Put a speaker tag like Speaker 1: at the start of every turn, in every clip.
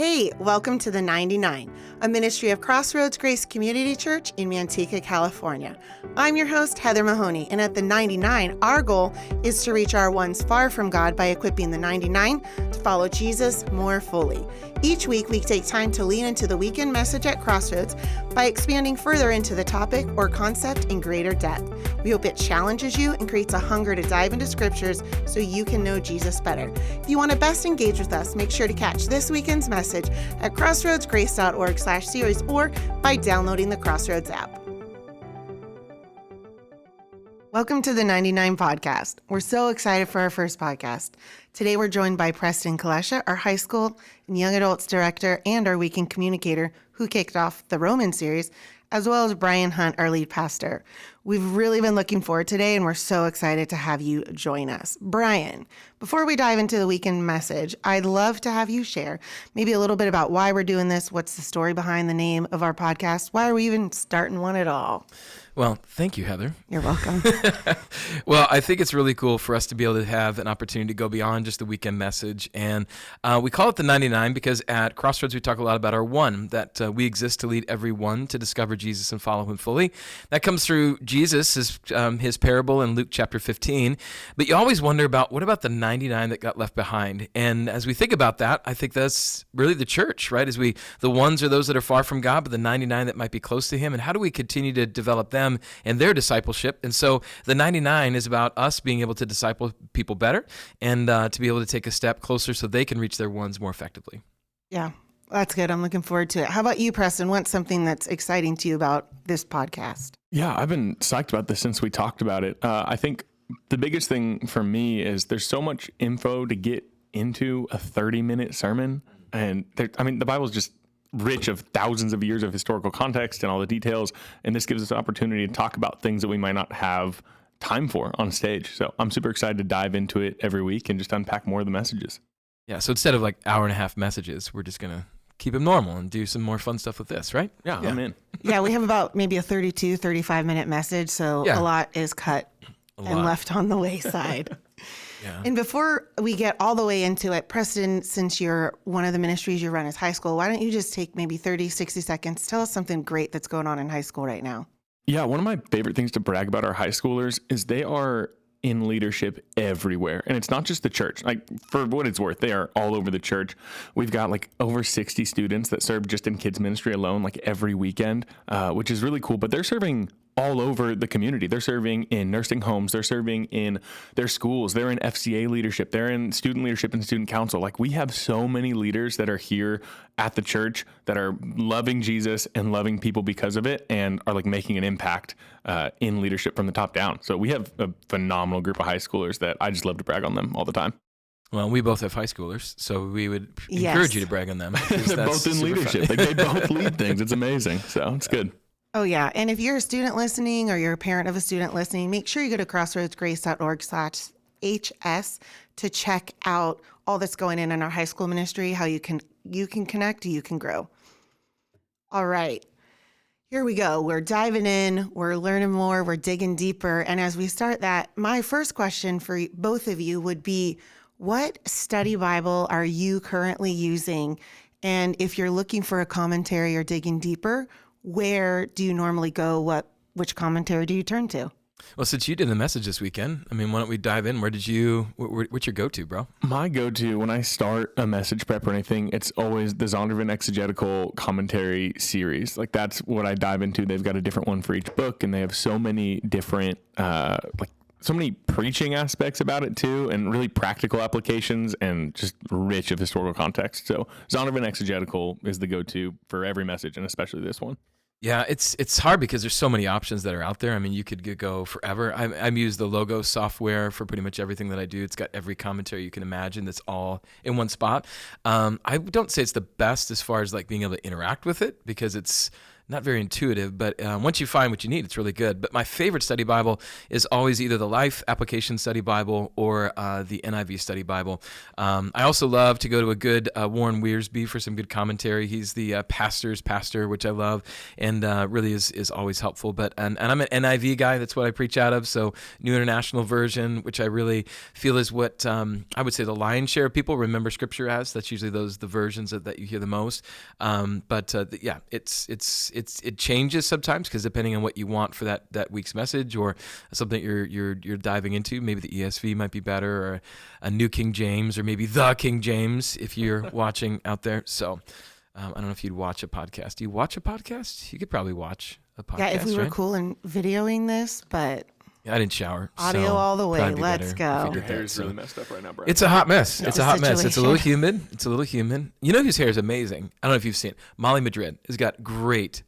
Speaker 1: Hey, welcome to the 99, a ministry of Crossroads Grace Community Church in Manteca, California. I'm your host, Heather Mahoney, and at the 99, our goal is to reach our ones far from God by equipping the 99 to follow Jesus more fully. Each week, we take time to lean into the weekend message at Crossroads by expanding further into the topic or concept in greater depth. We hope it challenges you and creates a hunger to dive into scriptures so you can know Jesus better. If you want to best engage with us, make sure to catch this weekend's message at crossroadsgrace.org/series or by downloading the Crossroads app. Welcome to the 99 podcast. We're so excited for our first podcast. Today we're joined by Preston Kalesha, our high school and young adults director and our weekend communicator who kicked off the Roman series, as well as Brian Hunt, our lead pastor. We've really been looking forward today, and we're so excited to have you join us. Brian, before we dive into the weekend message, I'd love to have you share maybe a little bit about why we're doing this, what's the story behind the name of our podcast, why are we even starting one at all?
Speaker 2: Well, thank you, Heather.
Speaker 1: You're welcome.
Speaker 2: Well, I think it's really cool for us to be able to have an opportunity to go beyond just the weekend message. And we call it the 99 because at Crossroads, we talk a lot about our one, that we exist to lead everyone to discover Jesus and follow him fully. That comes through Jesus, his parable in Luke chapter 15. But you always wonder about, what about the 99 that got left behind? And as we think about that, I think that's really the church, right? The ones are those that are far from God, but the 99 that might be close to him. And how do we continue to develop them and their discipleship? And so the 99 is about us being able to disciple people better and to be able to take a step closer so they can reach their ones more effectively.
Speaker 1: Yeah, that's good. I'm looking forward to it. How about you, Preston? What's something that's exciting to you about this podcast?
Speaker 3: Yeah, I've been psyched about this since we talked about it. I think the biggest thing for me is there's so much info to get into a 30-minute sermon. And the Bible's just rich of thousands of years of historical context and all the details. And this gives us an opportunity to talk about things that we might not have time for on stage. So I'm super excited to dive into it every week and just unpack more of the messages.
Speaker 2: Yeah, so instead of like hour and a half messages, we're just going to keep them normal and do some more fun stuff with this, right?
Speaker 3: Yeah, I'm in.
Speaker 1: Yeah, we have about maybe a 32, 35-minute message, so a lot is cut and left on the wayside.
Speaker 2: Yeah.
Speaker 1: And before we get all the way into it, Preston, since you're one of the ministries you run is high school, why don't you just take maybe 30, 60 seconds, tell us something great that's going on in high school right now?
Speaker 3: Yeah, one of my favorite things to brag about our high schoolers is they are in leadership everywhere. And it's not just the church. Like, for what it's worth, they are all over the church. We've got like over 60 students that serve just in kids ministry alone, like every weekend, which is really cool. But they're serving all over the community. They're serving in nursing homes. They're serving in their schools. They're in FCA leadership. They're in student leadership and student council. Like, we have so many leaders that are here at the church that are loving Jesus and loving people because of it and are like making an impact in leadership from the top down. So we have a phenomenal group of high schoolers that I just love to brag on them all the time.
Speaker 2: Well, we both have high schoolers, so we would encourage you to brag on them.
Speaker 3: They're both in leadership. Like, they both lead things. It's amazing. So it's good.
Speaker 1: Oh, yeah. And if you're a student listening or you're a parent of a student listening, make sure you go to crossroadsgrace.org/HS to check out all that's going in our high school ministry, how you can connect, you can grow. All right. Here we go. We're diving in. We're learning more. We're digging deeper. And as we start that, my first question for both of you would be, what study Bible are you currently using? And if you're looking for a commentary or digging deeper, where do you normally go? Which commentary do you turn to?
Speaker 2: Well, since you did the message this weekend, why don't we dive in? What's your go-to, bro?
Speaker 3: My go-to, when I start a message prep or anything, it's always the Zondervan Exegetical Commentary series. Like, that's what I dive into. They've got a different one for each book, and they have so many different, so many preaching aspects about it too, and really practical applications and just rich of historical context. So Zondervan Exegetical is the go-to for every message, and especially this one.
Speaker 2: Yeah, it's hard because there's so many options that are out there. You could go forever. I use the Logos software for pretty much everything that I do. It's got every commentary you can imagine that's all in one spot. I don't say it's the best as far as like being able to interact with it because it's not very intuitive, but once you find what you need, it's really good. But my favorite study Bible is always either the Life Application Study Bible or the NIV Study Bible. I also love to go to a good Warren Wiersbe for some good commentary. He's the pastor's pastor, which I love, and really is always helpful. But and I'm an NIV guy. That's what I preach out of. So New International Version, which I really feel is what I would say the lion's share of people remember Scripture as. That's usually the versions that you hear the most. Yeah, it changes sometimes because depending on what you want for that week's message or something you're diving into, maybe the ESV might be better, or a New King James, or maybe the King James if you're watching out there. So I don't know if you'd watch a podcast. Do you watch a podcast? You could probably watch a podcast.
Speaker 1: Yeah, if we were
Speaker 2: right?
Speaker 1: cool in videoing this, but
Speaker 2: Yeah, I didn't shower.
Speaker 1: audio
Speaker 2: so
Speaker 1: all the way.
Speaker 2: probably be
Speaker 1: Let's
Speaker 2: better if
Speaker 1: go.
Speaker 2: we
Speaker 3: Your
Speaker 2: did that,
Speaker 3: hair is
Speaker 2: so.
Speaker 3: really messed up right now, bro.
Speaker 2: It's a hot mess.
Speaker 1: It's
Speaker 2: It's
Speaker 1: a
Speaker 2: a hot mess. It's a little
Speaker 1: situation.
Speaker 2: humid. It's a little humid. You know whose hair is amazing? I don't know if you've seen it. Molly Madrid has got great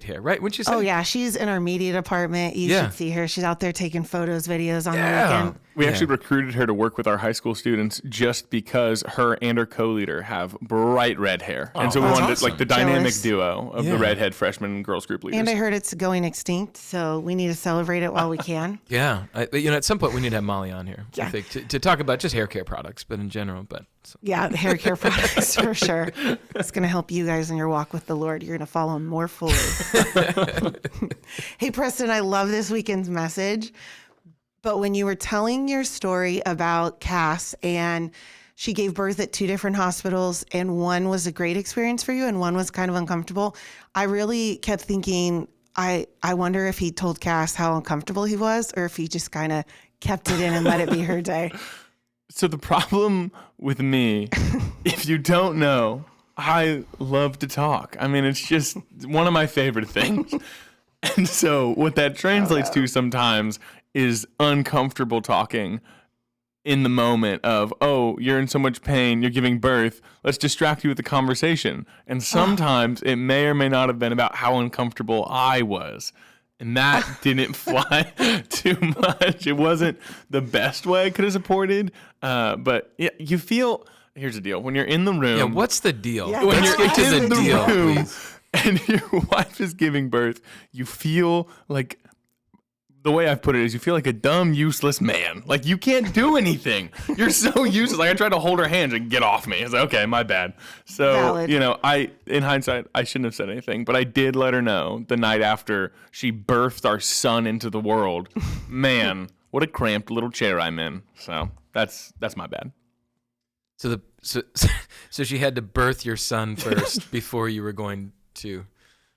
Speaker 2: hair, right? Wouldn't you say?
Speaker 1: Oh yeah, she's in our media department. You
Speaker 2: Yeah.
Speaker 1: should see her. She's out there taking photos, videos on the
Speaker 2: Yeah.
Speaker 1: weekend.
Speaker 3: We
Speaker 2: Yeah.
Speaker 3: actually recruited her to work with our high school students just because her and her co-leader have bright red hair. And so we
Speaker 2: that's
Speaker 3: wanted
Speaker 2: awesome.
Speaker 3: like the dynamic
Speaker 1: Jealous.
Speaker 3: duo of
Speaker 2: Yeah.
Speaker 3: the redhead freshman girls group leaders.
Speaker 1: And I heard it's going extinct, so we need to celebrate it while we can.
Speaker 2: Yeah. At some point we need to have Molly on here. I
Speaker 1: Yeah.
Speaker 2: think to talk about just hair care products, but in general. But
Speaker 1: Yeah, the hair care products for sure. It's going to help you guys in your walk with the Lord. You're going to follow him more fully. Hey, Preston, I love this weekend's message. But when you were telling your story about Cass and she gave birth at 2 different hospitals and one was a great experience for you and one was kind of uncomfortable, I really kept thinking, I wonder if he told Cass how uncomfortable he was or if he just kind of kept it in and let it be her day.
Speaker 3: So the problem with me, if you don't know, I love to talk. I mean, it's just one of my favorite things. And so what that translates to sometimes is uncomfortable talking in the moment of, oh, you're in so much pain, you're giving birth, let's distract you with the conversation. And sometimes it may or may not have been about how uncomfortable I was. And that didn't fly too much. It wasn't the best way I could have supported. But yeah, you feel, here's the deal. When you're in the room.
Speaker 2: yeah, what's the deal?
Speaker 1: Yeah,
Speaker 3: when
Speaker 2: Let's
Speaker 3: you're
Speaker 2: get to
Speaker 3: in
Speaker 2: the deal,
Speaker 3: room
Speaker 2: please.
Speaker 3: and your wife is giving birth, you feel like, the way I've put it is you feel like a dumb, useless man. Like you can't do anything. You're so useless. Like I tried to hold her hand and get off me. It's like, okay, my bad. So,
Speaker 1: Valid.
Speaker 3: in hindsight, I shouldn't have said anything, but I did let her know the night after she birthed our son into the world. Man, what a cramped little chair I'm in. So that's my bad.
Speaker 2: So she had to birth your son first before you were going to.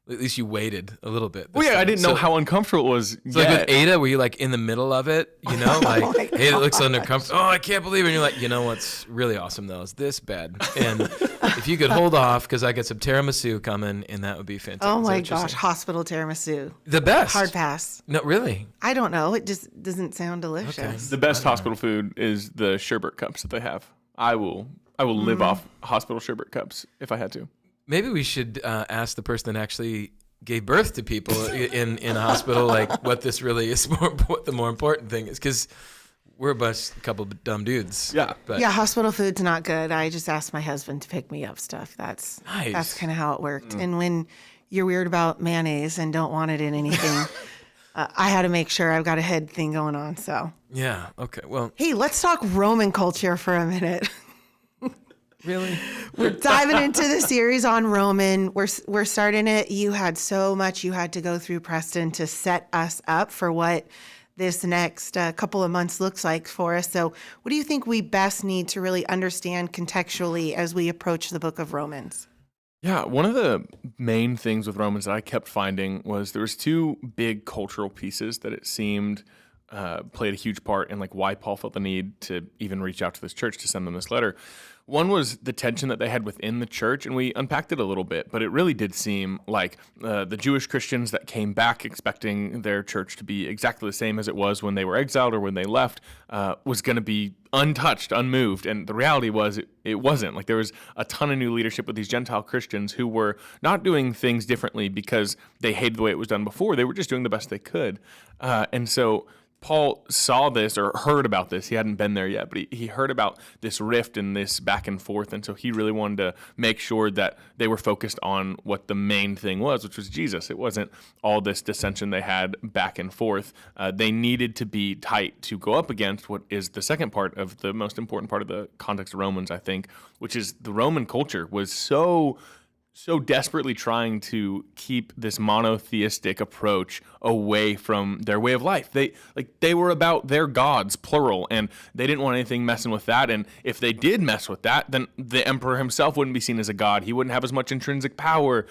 Speaker 2: At least you waited a little bit.
Speaker 3: Well,
Speaker 2: this
Speaker 3: yeah, I
Speaker 2: time.
Speaker 3: didn't know how uncomfortable it was
Speaker 2: So like
Speaker 3: yet.
Speaker 2: with Ada, were you like in the middle of it? You know, like,
Speaker 1: my
Speaker 2: hey, it looks uncomfortable. Oh, I can't believe it. And you're like, you know what's really awesome though is this bed. And if you could hold off, because I got some tiramisu coming, and that would be fantastic.
Speaker 1: Oh
Speaker 2: Is that
Speaker 1: my
Speaker 2: what you're
Speaker 1: gosh,
Speaker 2: saying?
Speaker 1: hospital tiramisu.
Speaker 2: The best.
Speaker 1: Hard pass.
Speaker 2: No, really.
Speaker 1: I don't know. It just doesn't sound delicious.
Speaker 3: The best hospital food is the sherbet cups that they have. I will live off hospital sherbet cups if I had to.
Speaker 2: Maybe we should ask the person that actually gave birth to people in a hospital, like what this really is, what the more important thing is, because we're a couple of dumb dudes.
Speaker 3: Yeah.
Speaker 2: But
Speaker 1: Yeah, hospital food's not good. I just asked my husband to pick me up stuff. That's
Speaker 2: Nice.
Speaker 1: kind of how it worked. And when you're weird about mayonnaise and don't want it in anything, I had to make sure I've got a head thing going on. So,
Speaker 2: yeah. Okay. Well,
Speaker 1: hey, let's talk Roman culture for a minute.
Speaker 2: really.
Speaker 1: We're diving into the series on Roman. We're starting it. You had so much you had to go through, Preston, to set us up for what this next couple of months looks like for us. So what do you think we best need to really understand contextually as we approach the book of Romans?
Speaker 3: Yeah, one of the main things with Romans that I kept finding was there was 2 big cultural pieces that it seemed played a huge part in like why Paul felt the need to even reach out to this church to send them this letter. One was the tension that they had within the church, and we unpacked it a little bit, but it really did seem like the Jewish Christians that came back expecting their church to be exactly the same as it was when they were exiled or when they left was going to be untouched, unmoved. And the reality was it wasn't. Like there was a ton of new leadership with these Gentile Christians who were not doing things differently because they hated the way it was done before. They were just doing the best they could. And so Paul saw this or heard about this. He hadn't been there yet, but he heard about this rift and this back and forth. And so he really wanted to make sure that they were focused on what the main thing was, which was Jesus. It wasn't all this dissension they had back and forth. They needed to be tight to go up against what is the second part of the most important part of the context of Romans, I think, which is the Roman culture was so desperately trying to keep this monotheistic approach away from their way of life. They were about their gods, plural, and they didn't want anything messing with that. And if they did mess with that, then the emperor himself wouldn't be seen as a god. He wouldn't have as much intrinsic power.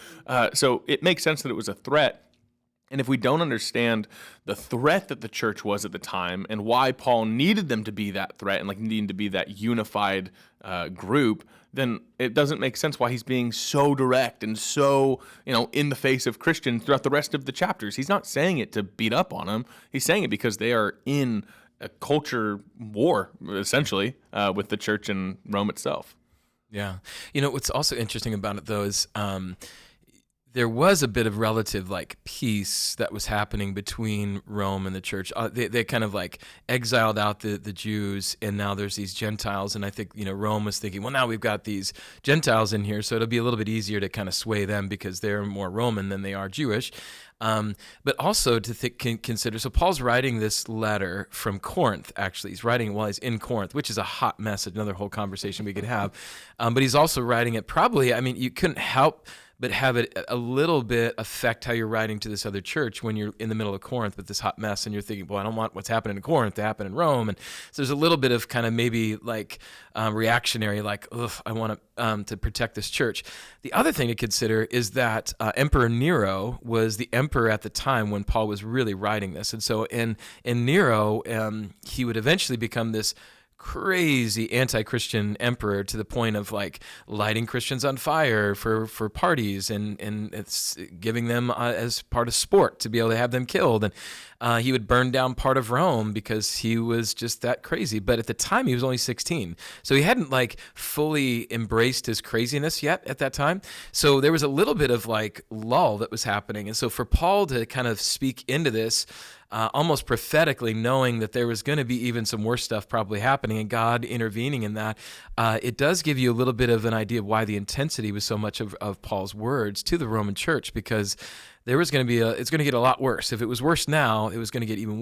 Speaker 3: So it makes sense that it was a threat. And if we don't understand the threat that the church was at the time and why Paul needed them to be that threat and needing to be that unified group, then it doesn't make sense why he's being so direct and so, in the face of Christians throughout the rest of the chapters. He's not saying it to beat up on them. He's saying it because they are in a culture war, essentially, with the church and Rome itself.
Speaker 2: Yeah. What's also interesting about it, though, is there was a bit of relative peace that was happening between Rome and the church. They kind of exiled out the Jews, and now there's these Gentiles. And I think Rome was thinking, well, now we've got these Gentiles in here, so it'll be a little bit easier to kind of sway them because they're more Roman than they are Jewish. But also to consider, so Paul's writing this letter from Corinth, actually. He's writing it while he's in Corinth, which is a hot mess, another whole conversation we could have. But he's also writing it probably, you couldn't help but have it a little bit affect how you're writing to this other church when you're in the middle of Corinth with this hot mess and you're thinking, well, I don't want what's happening in Corinth to happen in Rome. And so there's a little bit of kind of maybe reactionary, ugh, I want to protect this church. The other thing to consider is that Emperor Nero was the emperor at the time when Paul was really writing this. And so in Nero, he would eventually become this crazy anti-Christian emperor to the point of lighting Christians on fire for parties and it's giving them as part of sport to be able to have them killed. And he would burn down part of Rome because he was just that crazy. But at the time he was only 16. So he hadn't fully embraced his craziness yet at that time. So there was a little bit of lull that was happening. And so for Paul to kind of speak into this, almost prophetically, knowing that there was going to be even some worse stuff probably happening and God intervening in that, it does give you a little bit of an idea of why the intensity was so much of Paul's words to the Roman church, because there was going to be it's going to get a lot worse. If it was worse now, it was going to get even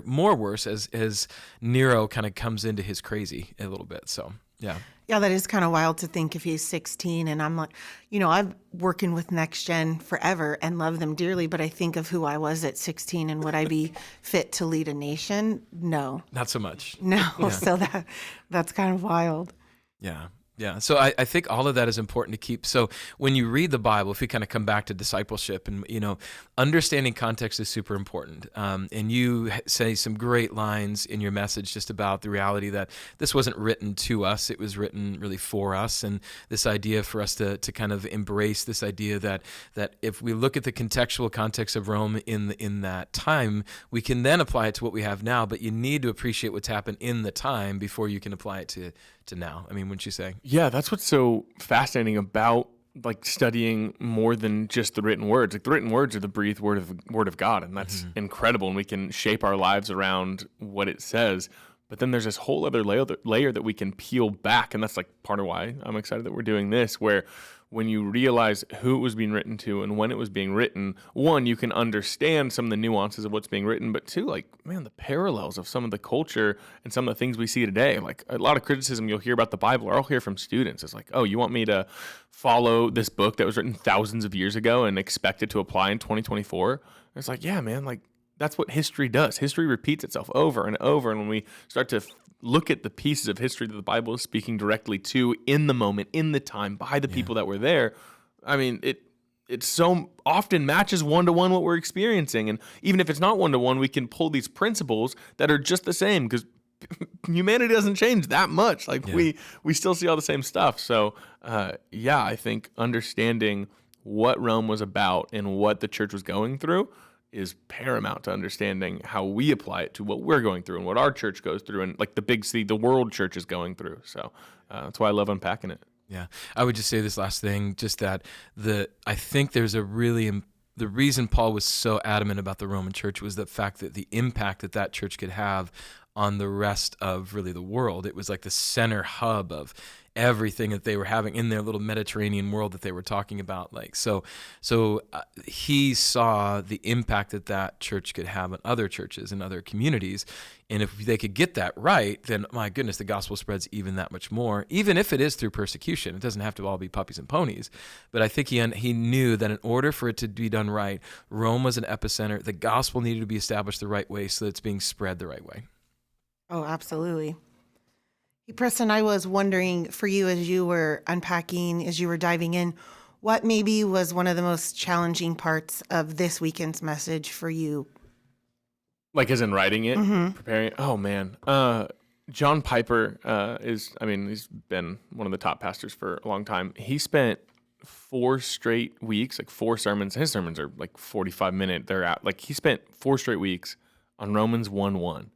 Speaker 2: more worse as Nero kind of comes into his crazy a little bit. So, yeah.
Speaker 1: Yeah, that is kind of wild to think if he's 16 and I'm I'm working with Next Gen forever and love them dearly, but I think of who I was at 16 and would I be fit to lead a nation? No.
Speaker 2: Not so much.
Speaker 1: No.
Speaker 2: Yeah.
Speaker 1: So that's kind of wild.
Speaker 2: Yeah. Yeah. So I think all of that is important to keep. So when you read the Bible, if we kind of come back to discipleship and, understanding context is super important. And you say some great lines in your message just about the reality that this wasn't written to us. It was written really for us. And this idea for us to kind of embrace this idea that if we look at the contextual context of Rome in that time, we can then apply it to what we have now. But you need to appreciate what's happened in the time before you can apply it to now. Wouldn't you say?
Speaker 3: Yeah, that's what's so fascinating about studying more than just the written words. The written words are the breathed word of God, and that's incredible. And we can shape our lives around what it says. But then there's this whole other layer that we can peel back, and that's part of why I'm excited that we're doing this, where when you realize who it was being written to and when it was being written, one, you can understand some of the nuances of what's being written, but two, the parallels of some of the culture and some of the things we see today. A lot of criticism you'll hear about the Bible, or I'll hear from students. It's oh, you want me to follow this book that was written thousands of years ago and expect it to apply in 2024? It's yeah, man, that's what history does. History repeats itself over and over, and when we start to look at the pieces of history that the Bible is speaking directly to in the moment, in the time, by the people that were there, it so often matches one-to-one what we're experiencing. And even if it's not one-to-one, we can pull these principles that are just the same because humanity doesn't change that much. We still see all the same stuff. So, I think understanding what Rome was about and what the church was going through is paramount to understanding how we apply it to what we're going through and what our church goes through and the big C, the world church is going through. So that's why I love unpacking it.
Speaker 2: Yeah. I would just say this last thing, just that I think there's a really the reason Paul was so adamant about the Roman church was the fact that the impact that that church could have on the rest of really the world. It was like the center hub of everything that they were having in their little Mediterranean world that they were talking about. Like, so he saw the impact that that church could have on other churches and other communities. And if they could get that right, then my goodness, the gospel spreads even that much more, even if it is through persecution. It doesn't have to all be puppies and ponies. But I think he knew that in order for it to be done right, Rome was an epicenter. The gospel needed to be established the right way so that it's being spread the right way.
Speaker 1: Oh, absolutely. Hey, Preston, I was wondering for you as you were unpacking, as you were diving in, what maybe was one of the most challenging parts of this weekend's message for you?
Speaker 3: Like as in writing it, preparing it? Oh, man. John Piper he's been one of the top pastors for a long time. He spent 4 straight weeks, like 4 sermons. His sermons are like 45-minute. They're out. Like he spent 4 straight weeks on Romans 1:1.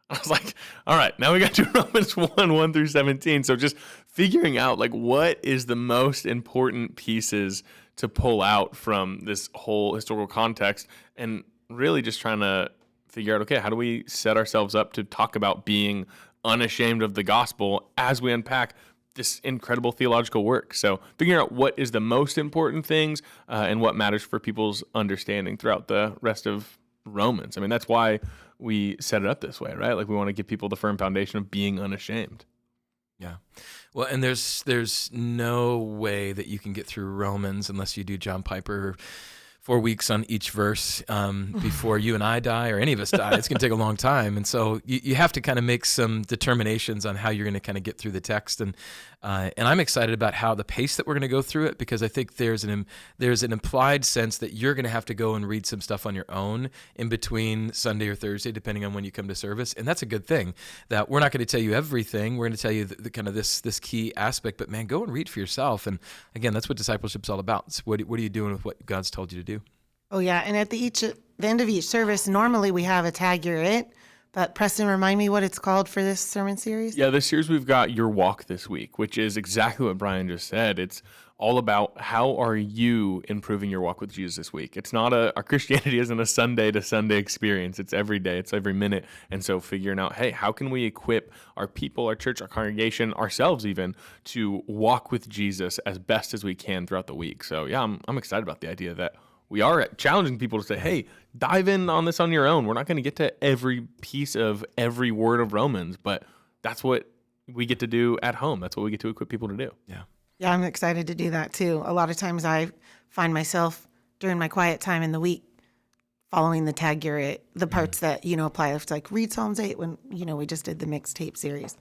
Speaker 3: I was like, all right, now we got to Romans 1 through 17. So just figuring out like what is the most important pieces to pull out from this whole historical context, and really just trying to figure out, okay, how do we set ourselves up to talk about being unashamed of the gospel as we unpack this incredible theological work. So figuring out what is the most important things and what matters for people's understanding throughout the rest of Romans. I mean, that's why we set it up this way, right? Like we want to give people the firm foundation of being unashamed.
Speaker 2: Yeah. Well, and there's no way that you can get through Romans unless you do John Piper 4 weeks on each verse before you and I die or any of us die. It's going to take a long time. And so you have to kind of make some determinations on how you're going to kind of get through the text. And I'm excited about how the pace that we're going to go through it, because I think there's an implied sense that you're going to have to go and read some stuff on your own in between Sunday or Thursday, depending on when you come to service. And that's a good thing, that we're not going to tell you everything. We're going to tell you the kind of this key aspect, but man, go and read for yourself. And again, that's what discipleship's all about. It's what are you doing with what God's told you to do?
Speaker 1: Oh, yeah. And at the end of each service, normally we have a tag you're it. But Preston, remind me what it's called for this sermon series?
Speaker 3: Yeah, this series we've got Your Walk This Week, which is exactly what Brian just said. It's all about how are you improving your walk with Jesus this week. It's not our Christianity isn't a Sunday to Sunday experience. It's every day. It's every minute. And so figuring out, hey, how can we equip our people, our church, our congregation, ourselves even, to walk with Jesus as best as we can throughout the week. So yeah, I'm excited about the idea that we are challenging people to say, hey, dive in on this on your own. We're not going to get to every piece of every word of Romans, but that's what we get to do at home. That's what we get to equip people to do.
Speaker 2: Yeah.
Speaker 1: Yeah, I'm excited to do that too. A lot of times I find myself during my quiet time in the week following the tag you're it, the parts that, apply. It's like read Psalms 8 when, we just did the mixtape series.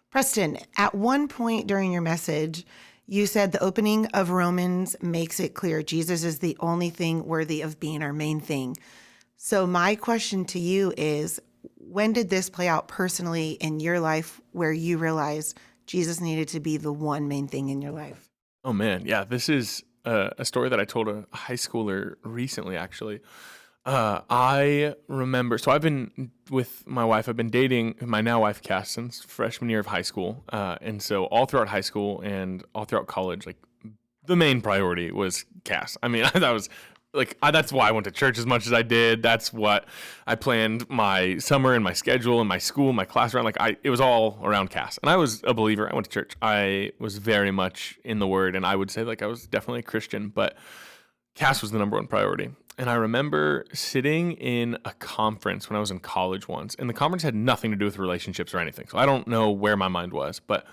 Speaker 1: Preston, at one point during your message, you said the opening of Romans makes it clear Jesus is the only thing worthy of being our main thing. So my question to you is, when did this play out personally in your life where you realized Jesus needed to be the one main thing in your life?
Speaker 3: Oh, man. Yeah, this is a story that I told a high schooler recently, actually. I remember, so I've been with my wife, I've been dating my now wife, Cass, since freshman year of high school. And so all throughout high school and all throughout college, like the main priority was Cass. I mean, that was that's why I went to church as much as I did. That's what I planned my summer and my schedule and my school, my class around. It was all around Cass. And I was a believer. I went to church. I was very much in the Word, and I would say I was definitely a Christian, but Cass was the number one priority. And I remember sitting in a conference when I was in college once, and the conference had nothing to do with relationships or anything. So I don't know where my mind was, but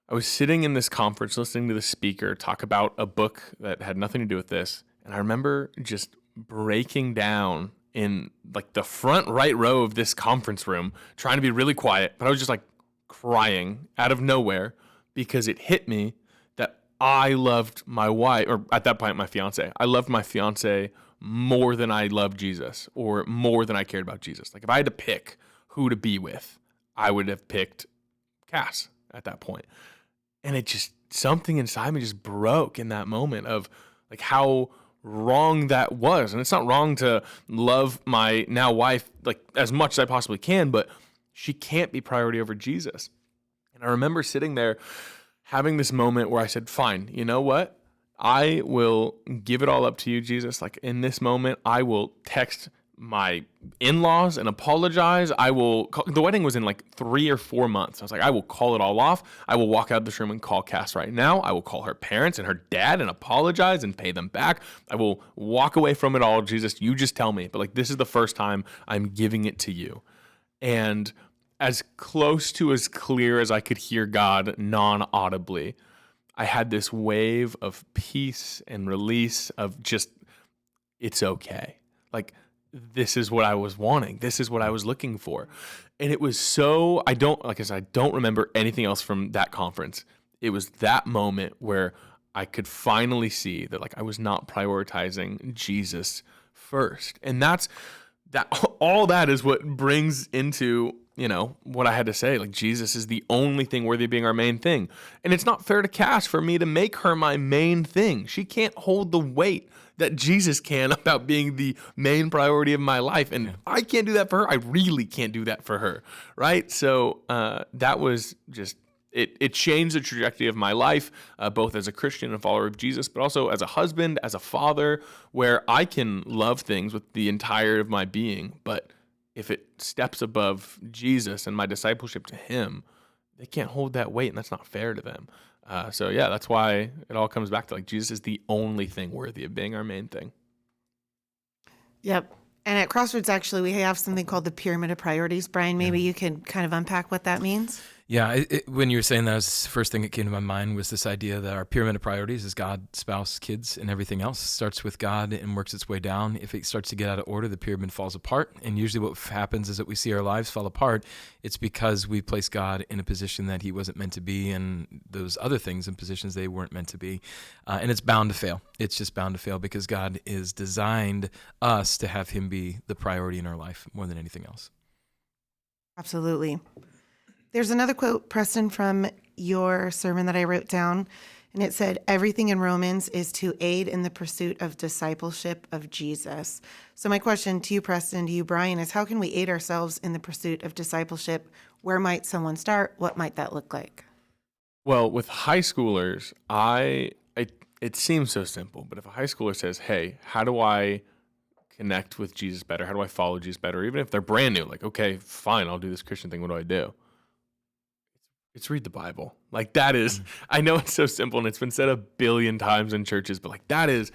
Speaker 3: I was sitting in this conference listening to the speaker talk about a book that had nothing to do with this. And I remember just breaking down in the front right row of this conference room, trying to be really quiet, but I was just crying out of nowhere because it hit me that I loved my wife, or at that point, my fiance. I loved my fiance more than I loved Jesus, or more than I cared about Jesus. If I had to pick who to be with, I would have picked Cass at that point. And it just, something inside me just broke in that moment of how wrong that was. And it's not wrong to love my now wife as much as I possibly can, but she can't be priority over Jesus. And I remember sitting there having this moment where I said, fine, you know what? I will give it all up to you, Jesus. Like in this moment, I will text my in-laws and apologize. I will call, the wedding was in like 3 or 4 months. I was like, I will call it all off. I will walk out of this room and call Cass right now. I will call her parents and her dad and apologize and pay them back. I will walk away from it all. Jesus, you just tell me. But like, this is the first time I'm giving it to you. And as close to as clear as I could hear God non-audibly, I had this wave of peace and release of just, it's okay. Like, this is what I was wanting. This is what I was looking for. And it was so, like I said, I don't remember anything else from that conference. It was that moment where I could finally see that like I was not prioritizing Jesus first. And that all that is what brings into, what I had to say. Like, Jesus is the only thing worthy of being our main thing. And it's not fair to Cass for me to make her my main thing. She can't hold the weight that Jesus can about being the main priority of my life. And I can't do that for her. I really can't do that for her. Right. So that was just, it changed the trajectory of my life, both as a Christian and follower of Jesus, but also as a husband, as a father, where I can love things with the entire of my being. But if it steps above Jesus and my discipleship to him, they can't hold that weight, and that's not fair to them. So yeah, that's why it all comes back to like Jesus is the only thing worthy of being our main thing.
Speaker 1: Yep. And at Crossroads, actually, we have something called the pyramid of priorities. Brian, maybe you can kind of unpack what that means.
Speaker 2: Yeah, when you were saying that, the first thing that came to my mind was this idea that our pyramid of priorities is God, spouse, kids, and everything else starts with God and works its way down. If it starts to get out of order, the pyramid falls apart. And usually what happens is that we see our lives fall apart. It's because we place God in a position that he wasn't meant to be, and those other things in positions they weren't meant to be. And it's bound to fail. It's just bound to fail because God is designed us to have him be the priority in our life more than anything else.
Speaker 1: Absolutely. There's another quote, Preston, from your sermon that I wrote down, and it said, everything in Romans is to aid in the pursuit of discipleship of Jesus. So my question to you, Preston, to you, Brian, is how can we aid ourselves in the pursuit of discipleship? Where might someone start? What might that look like?
Speaker 3: Well, with high schoolers, it seems so simple, but if a high schooler says, hey, how do I connect with Jesus better? How do I follow Jesus better? Even if they're brand new, like, okay, fine, I'll do this Christian thing. What do I do? It's read the Bible. Like that is, I know it's so simple and it's been said a billion times in churches, but like that is,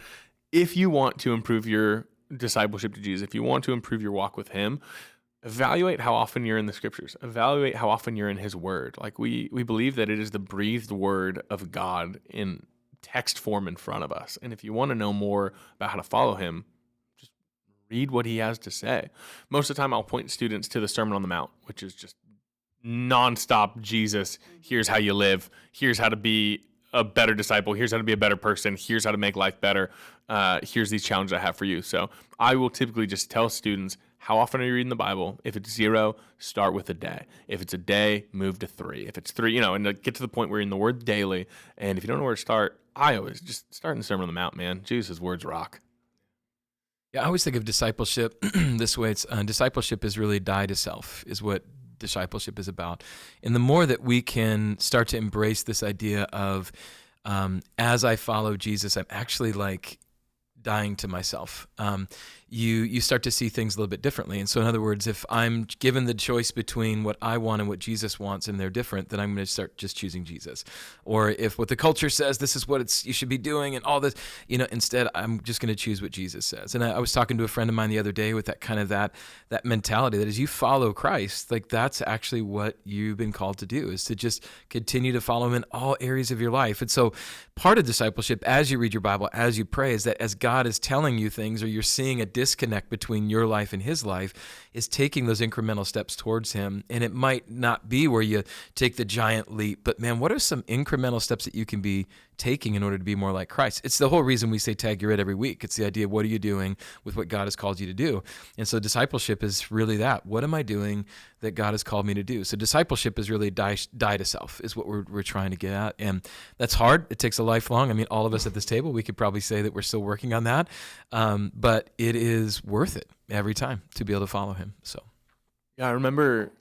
Speaker 3: if you want to improve your discipleship to Jesus, if you want to improve your walk with him, evaluate how often you're in the scriptures. Evaluate how often you're in his word. Like we believe that it is the breathed word of God in text form in front of us. And if you want to know more about how to follow him, just read what he has to say. Most of the time I'll point students to the Sermon on the Mount, which is just nonstop Jesus. Here's how you live. Here's how to be a better disciple. Here's how to be a better person. Here's how to make life better. Here's these challenges I have for you. So I will typically just tell students, how often are you reading the Bible? If it's 0, start with a day. If it's a day, move to 3. If it's 3, and get to the point where you're in the word daily. And if you don't know where to start, I always just start in the Sermon on the Mount, man. Jesus' words rock.
Speaker 2: Yeah, I always think of discipleship this way. It's discipleship is really die to self, is what discipleship is about. And the more that we can start to embrace this idea of as I follow Jesus, I'm actually like dying to myself. You start to see things a little bit differently. And so in other words, if I'm given the choice between what I want and what Jesus wants and they're different, then I'm going to start just choosing Jesus. Or if what the culture says, this is what you should be doing and all this, instead I'm just going to choose what Jesus says. And I was talking to a friend of mine the other day with that kind of that mentality that as you follow Christ, like that's actually what you've been called to do, is to just continue to follow him in all areas of your life. And so part of discipleship, as you read your Bible, as you pray, is that as God is telling you things or you're seeing a disconnect between your life and his life, is taking those incremental steps towards him. And it might not be where you take the giant leap, but man, what are some incremental steps that you can be taking in order to be more like Christ? It's the whole reason we say tag your it every week. It's the idea of what are you doing with what God has called you to do? And so discipleship is really that. What am I doing that God has called me to do? So discipleship is really die to self, is what we're trying to get at. And that's hard. It takes a lifelong. I mean, all of us at this table, we could probably say that we're still working on that. But it is worth it every time to be able to follow him. So,
Speaker 3: yeah, I remember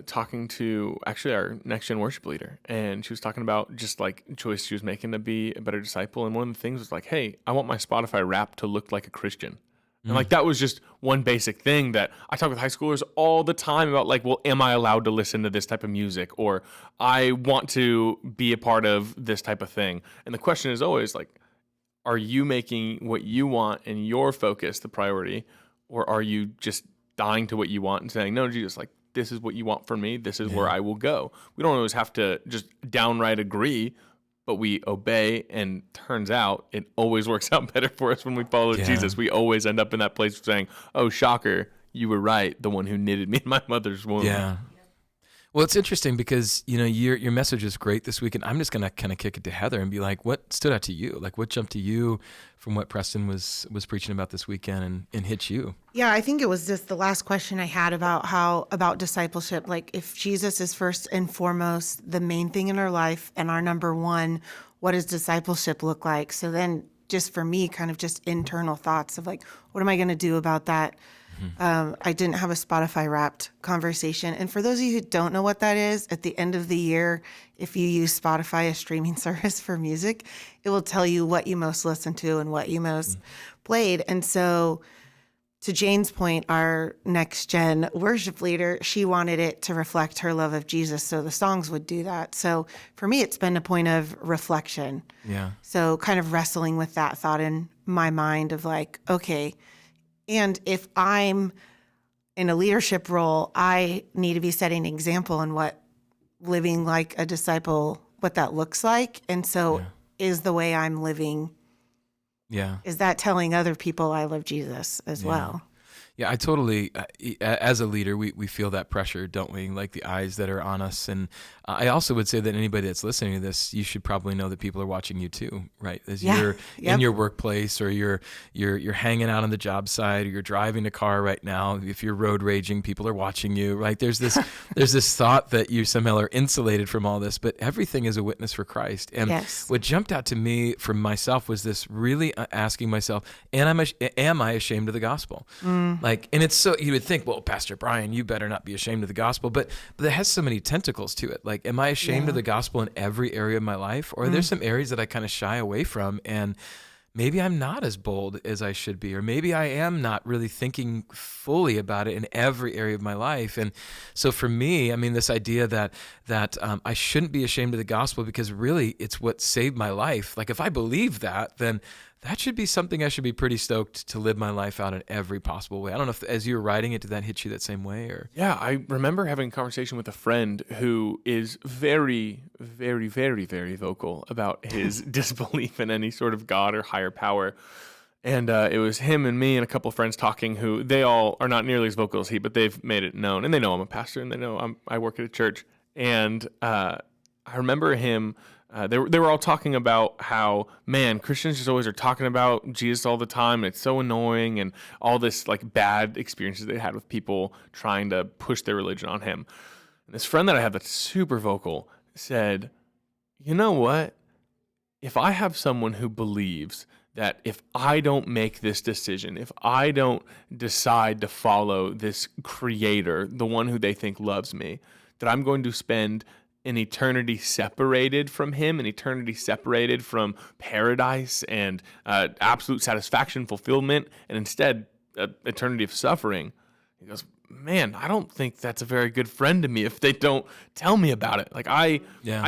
Speaker 3: talking to actually our next gen worship leader, and she was talking about just like choice she was making to be a better disciple. And one of the things was like, hey, I want my Spotify rap to look like a Christian. And like that was just one basic thing that I talk with high schoolers all the time about, like, well, am I allowed to listen to this type of music? Or I want to be a part of this type of thing. And the question is always like, are you making what you want and your focus the priority? Or are you just dying to what you want and saying, no, Jesus, like, this is what you want from me. This is where I will go. We don't always have to just downright agree, but we obey, and turns out it always works out better for us when we follow Jesus. We always end up in that place of saying, oh, shocker, you were right, the one who knitted me in my mother's womb.
Speaker 2: Yeah. Well, it's interesting because, your message is great this week, and I'm just going to kind of kick it to Heather and be like, what stood out to you? Like, what jumped to you from what Preston was preaching about this weekend and hit you?
Speaker 1: Yeah, I think it was just the last question I had about discipleship. Like, if Jesus is first and foremost the main thing in our life and our number one, what does discipleship look like? So then just for me, kind of just internal thoughts of like, what am I going to do about that? I didn't have a Spotify Wrapped conversation. And for those of you who don't know what that is, at the end of the year, if you use Spotify, a streaming service for music, it will tell you what you most listened to and what you most played. And so to Jane's point, our next gen worship leader, she wanted it to reflect her love of Jesus. So the songs would do that. So for me, it's been a point of reflection.
Speaker 2: Yeah.
Speaker 1: So kind of wrestling with that thought in my mind of like, okay, and if I'm in a leadership role, I need to be setting an example in what living like a disciple, what that looks like. And so is the way I'm living, is that telling other people I love Jesus as well?
Speaker 2: Yeah, I totally, as a leader, we feel that pressure, don't we? Like the eyes that are on us. And I also would say that anybody that's listening to this, you should probably know that people are watching you too, right? As you're in your workplace, or you're hanging out on the job site, or you're driving a car right now. If you're road raging, people are watching you, right? There's this thought that you somehow are insulated from all this, but everything is a witness for Christ. And what jumped out to me from myself was this really asking myself, am I ashamed of the gospel? Like, and it's so, you would think, well, Pastor Brian, you better not be ashamed of the gospel, but it has so many tentacles to it. Like, am I ashamed of the gospel in every area of my life? Or are there some areas that I kind of shy away from, and maybe I'm not as bold as I should be, or maybe I am not really thinking fully about it in every area of my life. And so for me, I mean, this idea that I shouldn't be ashamed of the gospel, because really it's what saved my life. Like, if I believe that, then that should be something I should be pretty stoked to live my life out in every possible way. I don't know if, as you were writing it, did that hit you that same way? Or
Speaker 3: Yeah, I remember having a conversation with a friend who is very, very, very, very vocal about his disbelief in any sort of God or higher power. And it was him and me and a couple of friends talking, who they all are not nearly as vocal as he, but they've made it known. And they know I'm a pastor, and they know I work at a church. And I remember him... They were all talking about how, man, Christians just always are talking about Jesus all the time, and it's so annoying, and all this like bad experiences they had with people trying to push their religion on him. And this friend that I had that's super vocal said, you know what? If I have someone who believes that if I don't make this decision, if I don't decide to follow this creator, the one who they think loves me, that I'm going to spend an eternity separated from him, an eternity separated from paradise and absolute satisfaction, fulfillment, and instead eternity of suffering. He goes, man, I don't think that's a very good friend to me if they don't tell me about it. Like, I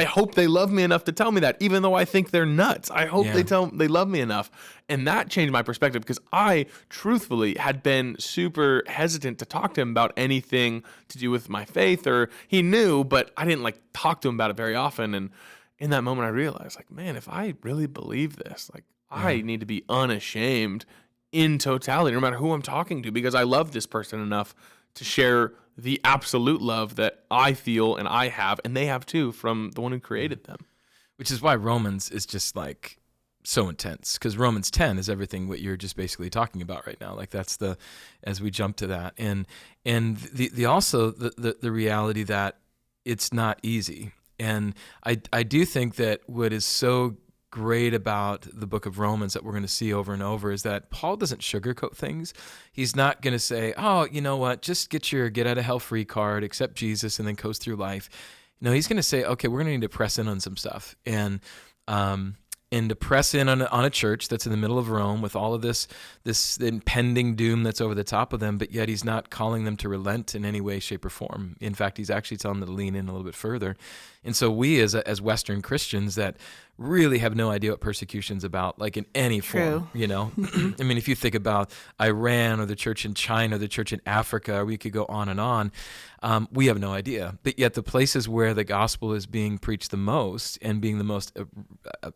Speaker 3: hope they love me enough to tell me that, even though I think they're nuts. I hope they love me enough. And that changed my perspective, because I truthfully had been super hesitant to talk to him about anything to do with my faith, or he knew, but I didn't like talk to him about it very often. And in that moment I realized, like, man, if I really believe this, like, I need to be unashamed in totality, no matter who I'm talking to, because I love this person enough to share the absolute love that I feel and I have, and they have too, from the one who created them.
Speaker 2: Which is why Romans is just like so intense, because Romans 10 is everything what you're just basically talking about right now. Like, that's as we jump to that, and the also the reality that it's not easy. And I do think that what is so great about the book of Romans that we're going to see over and over is that Paul doesn't sugarcoat things. He's not going to say, oh, you know what, just get your get out of hell free card, accept Jesus, and then coast through life. No, he's going to say, okay, we're going to need to press in on some stuff. And to press in on a church that's in the middle of Rome with all of this impending doom that's over the top of them, but yet he's not calling them to relent in any way, shape, or form. In fact, he's actually telling them to lean in a little bit further. And so we as Western Christians that really have no idea what persecution's about, like in any form, you know? I mean, if you think about Iran or the church in China, or the church in Africa, or we could go on and on, we have no idea. But yet the places where the gospel is being preached the most and being the most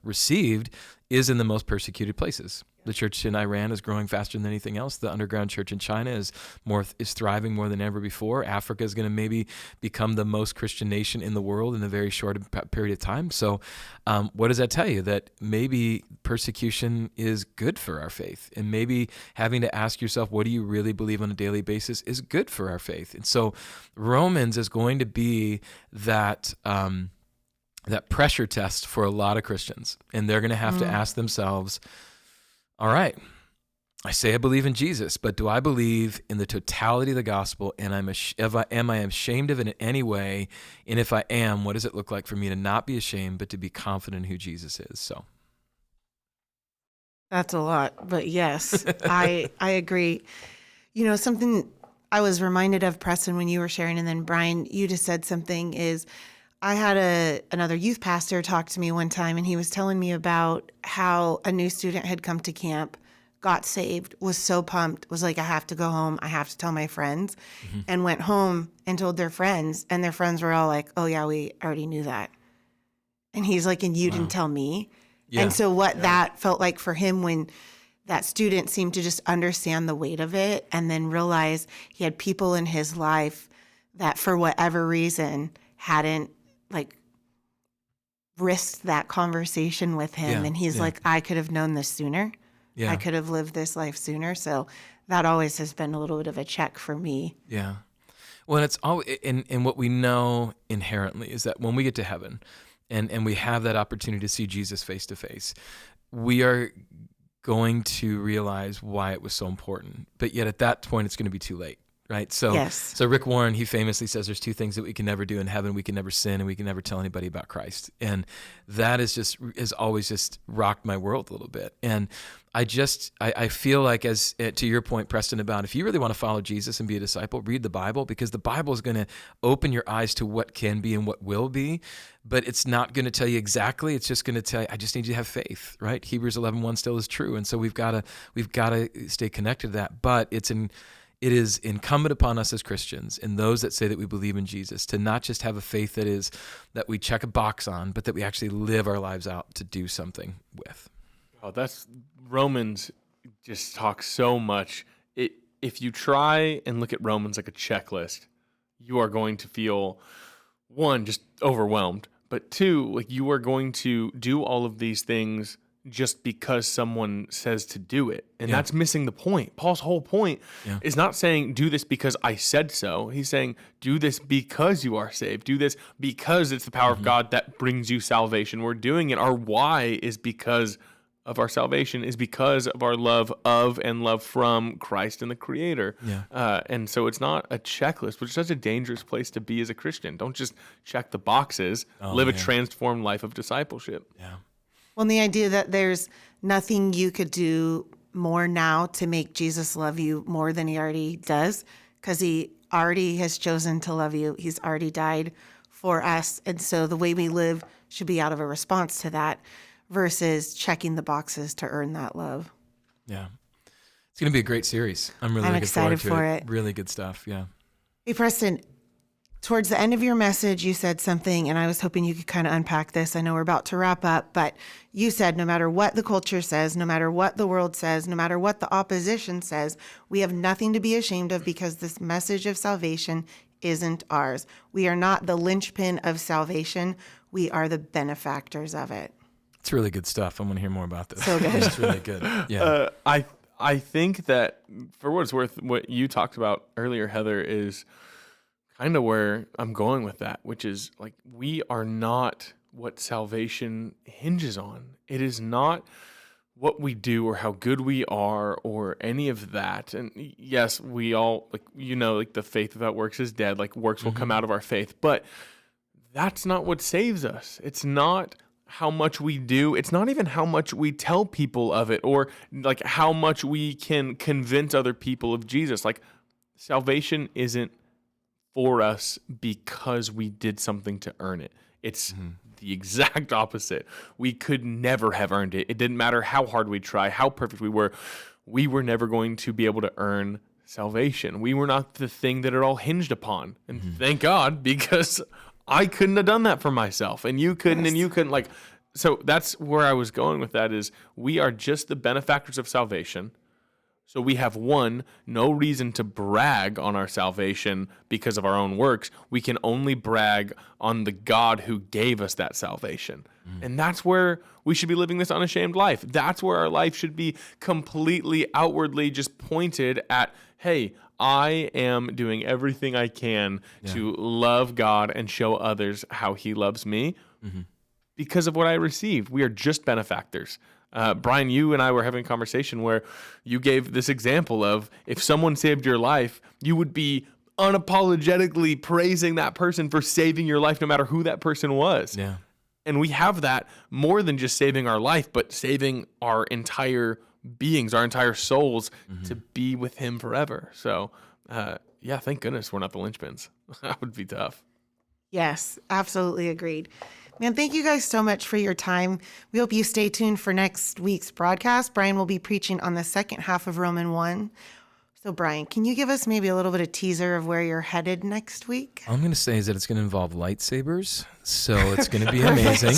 Speaker 2: received is in the most persecuted places. The church in Iran is growing faster than anything else. The underground church in China is thriving more than ever before. Africa is going to maybe become the most Christian nation in the world in a very short period of time. So what does that tell you? That maybe persecution is good for our faith, and maybe having to ask yourself, what do you really believe on a daily basis, is good for our faith. And so Romans is going to be that pressure test for a lot of Christians, and they're going to have to ask themselves, all right, I say I believe in Jesus, but do I believe in the totality of the gospel, and am I ashamed of it in any way? And if I am, what does it look like for me to not be ashamed, but to be confident in who Jesus is? So
Speaker 1: that's a lot, but yes, I agree. You know, something I was reminded of, Preston, when you were sharing, and then Brian, you just said something, is I had another youth pastor talk to me one time, and he was telling me about how a new student had come to camp, got saved, was so pumped, was like, I have to go home, I have to tell my friends, and went home and told their friends, and their friends were all like, oh yeah, we already knew that. And he's like, and you didn't tell me?
Speaker 2: Yeah.
Speaker 1: And so what that felt like for him, when that student seemed to just understand the weight of it, and then realize he had people in his life that for whatever reason hadn't like risked that conversation with him. And he's like, I could have known this sooner. Yeah. I could have lived this life sooner. So that always has been a little bit of a check for me.
Speaker 2: Yeah. Well, and it's all in what we know inherently is that when we get to heaven and we have that opportunity to see Jesus face to face, we are going to realize why it was so important. But yet at that point, it's going to be too late. Right. So, So Rick Warren, he famously says there's two things that we can never do in heaven. We can never sin, and we can never tell anybody about Christ. And that has always just rocked my world a little bit. And I feel like, as to your point, Preston, about if you really want to follow Jesus and be a disciple, read the Bible, because the Bible is going to open your eyes to what can be and what will be, but it's not going to tell you exactly. It's just going to tell you, I just need you to have faith, right? Hebrews 11:1 still is true. And so we've got to stay connected to that, but it is incumbent upon us as Christians and those that say that we believe in Jesus to not just have a faith that we check a box on, but that we actually live our lives out to do something with.
Speaker 3: Oh, that's Romans just talks so much. If you try and look at Romans like a checklist, you are going to feel, one, just overwhelmed, but two, like you are going to do all of these things just because someone says to do it. And that's missing the point. Paul's whole point is not saying do this because I said so. He's saying do this because you are saved. Do this because it's the power of God that brings you salvation. We're doing it. Our why is because of our salvation, is because of our love of and love from Christ and the Creator. And so it's not a checklist, which is such a dangerous place to be as a Christian. Don't just check the boxes. Live a transformed life of discipleship.
Speaker 2: Yeah.
Speaker 1: Well, and the idea that there's nothing you could do more now to make Jesus love you more than he already does, because he already has chosen to love you. He's already died for us. And so the way we live should be out of a response to that versus checking the boxes to earn that love.
Speaker 2: Yeah. It's going to be a great series. I'm looking
Speaker 1: excited
Speaker 2: forward to
Speaker 1: it.
Speaker 2: Really good stuff. Yeah.
Speaker 1: Hey, Preston, towards the end of your message, you said something, and I was hoping you could kind of unpack this. I know we're about to wrap up, but you said no matter what the culture says, no matter what the world says, no matter what the opposition says, we have nothing to be ashamed of because this message of salvation isn't ours. We are not the linchpin of salvation. We are the benefactors of it.
Speaker 2: It's really good stuff. I want to hear more about this.
Speaker 1: So good.
Speaker 2: It's really good. Yeah.
Speaker 3: I think that, for what it's worth, what you talked about earlier, Heather, is kind of where I'm going with that, which is like we are not what salvation hinges on. It is not what we do or how good we are or any of that. And yes, we all, like the faith without works is dead. Like works will come out of our faith. But that's not what saves us. It's not how much we do. It's not even how much we tell people of it or like how much we can convince other people of Jesus. Like salvation isn't for us because we did something to earn it. It's the exact opposite. We could never have earned it. It didn't matter how hard we try, how perfect we were. We were never going to be able to earn salvation. We were not the thing that it all hinged upon. And thank God, because I couldn't have done that for myself. And you couldn't, and you couldn't. So that's where I was going with that is we are just the benefactors of salvation. So we have no reason to brag on our salvation because of our own works. We can only brag on the God who gave us that salvation. And that's where we should be living this unashamed life. That's where our life should be completely outwardly just pointed at, hey, I am doing everything I can to love God and show others how he loves me because of what I received. We are just benefactors. Brian, you and I were having a conversation where you gave this example of if someone saved your life, you would be unapologetically praising that person for saving your life, no matter who that person was.
Speaker 2: Yeah.
Speaker 3: And we have that more than just saving our life, but saving our entire beings, our entire souls to be with him forever. So, thank goodness we're not the linchpins. That would be tough.
Speaker 1: Yes, absolutely agreed. Man, thank you guys so much for your time. We hope you stay tuned for next week's broadcast. Brian will be preaching on the second half of Romans 1. So, Brian, can you give us maybe a little bit of teaser of where you're headed next week?
Speaker 2: All I'm going to say is that it's going to involve lightsabers, so it's going to be amazing.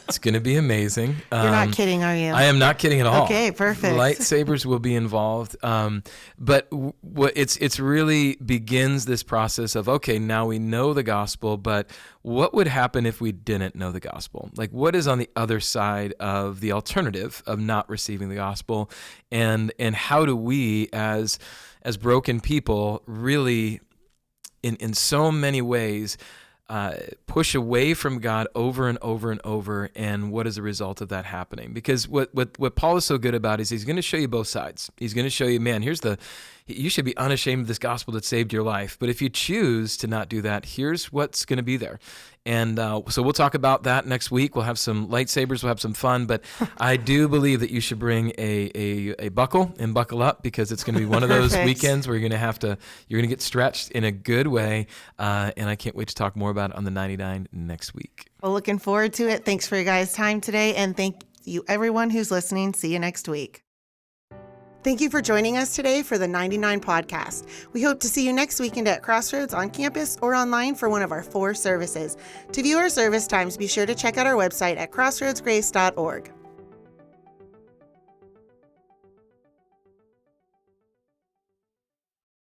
Speaker 2: It's going to be amazing.
Speaker 1: You're not kidding, are you?
Speaker 2: I am not kidding at all.
Speaker 1: Okay, perfect.
Speaker 2: Lightsabers will be involved, but what it's really begins this process of, okay, now we know the gospel, but what would happen if we didn't know the gospel? Like, what is on the other side of the alternative of not receiving the gospel, and how do we as broken people really, in so many ways, push away from God over and over and over, and what is the result of that happening? Because what Paul is so good about is he's going to show you both sides. He's going to show you, man, you should be unashamed of this gospel that saved your life. But if you choose to not do that, here's what's going to be there. And so we'll talk about that next week. We'll have some lightsabers. We'll have some fun. But I do believe that you should bring a buckle and buckle up, because it's going to be one of those weekends where you're going to get stretched in a good way. And I can't wait to talk more about it on the 99 next week.
Speaker 1: Well, looking forward to it. Thanks for your guys' time today. And thank you, everyone who's listening. See you next week. Thank you for joining us today for the 99 podcast. We hope to see you next weekend at Crossroads on campus or online for one of our 4 services. To view our service times, be sure to check out our website at crossroadsgrace.org.